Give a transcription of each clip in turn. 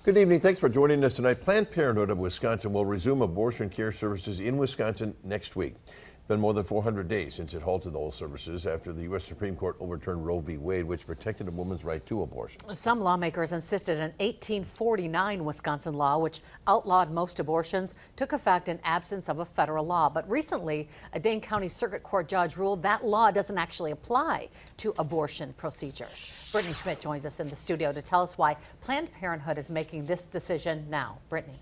Good evening. Thanks for joining us tonight. Planned Parenthood of Wisconsin will resume abortion care services in Wisconsin next week. It's been more than 400 days since it halted those services after the U.S. Supreme Court overturned Roe v. Wade, which protected a woman's right to abortion. Some lawmakers insisted an 1849 Wisconsin law, which outlawed most abortions, took effect in absence of a federal law. But recently, a Dane County Circuit Court judge ruled that law doesn't actually apply to abortion procedures. Brittany Schmidt joins us in the studio to tell us why Planned Parenthood is making this decision now. Brittany.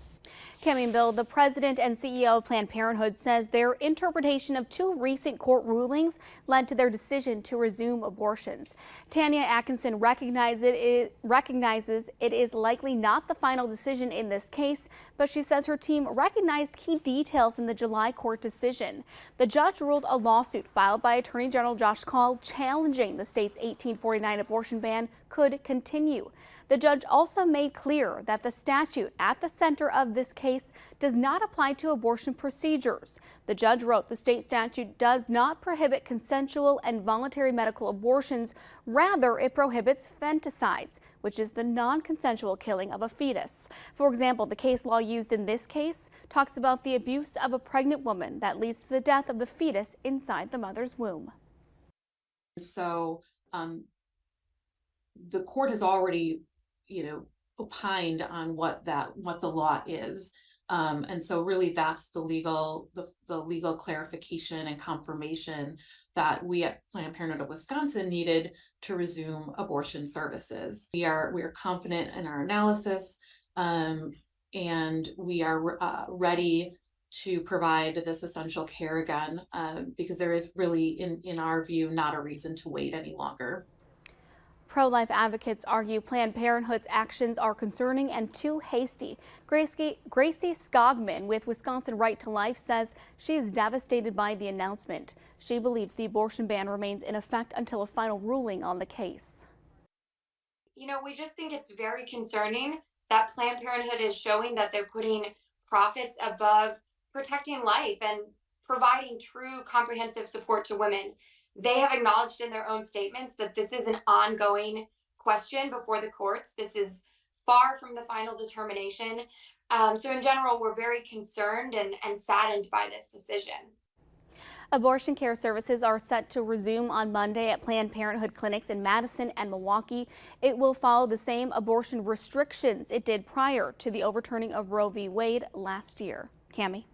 Cammie and Bill, the president and CEO of Planned Parenthood says their interpretation of two recent court rulings led to their decision to resume abortions. Tanya Atkinson recognizes it is likely not the final decision in this case, but she says her team recognized key details in the July court decision. The judge ruled a lawsuit filed by Attorney General Josh Kaul challenging the state's 1849 abortion ban could continue. The judge also made clear that the statute at the center of this case does not apply to abortion procedures. The judge wrote the state statute does not prohibit consensual and voluntary medical abortions. Rather, it prohibits fanticides, which is the non-consensual killing of a fetus. For example, the case law used in this case talks about the abuse of a pregnant woman that leads to the death of the fetus inside the mother's womb. So the court has already, opined on what the law is. And so really that's the legal clarification and confirmation that we at Planned Parenthood of Wisconsin needed to resume abortion services. We are confident in our analysis, and we are ready to provide this essential care again, because there is really, in our view, not a reason to wait any longer. Pro-life advocates argue Planned Parenthood's actions are concerning and too hasty. Gracie Skogman with Wisconsin Right to Life says she is devastated by the announcement. She believes the abortion ban remains in effect until a final ruling on the case. We just think it's very concerning that Planned Parenthood is showing that they're putting profits above protecting life and providing true comprehensive support to women. They have acknowledged in their own statements that this is an ongoing question before the courts. This is far from the final determination. So in general, we're very concerned and saddened by this decision. Abortion care services are set to resume on Monday at Planned Parenthood clinics in Madison and Milwaukee. It will follow the same abortion restrictions it did prior to the overturning of Roe v. Wade last year. Cammie.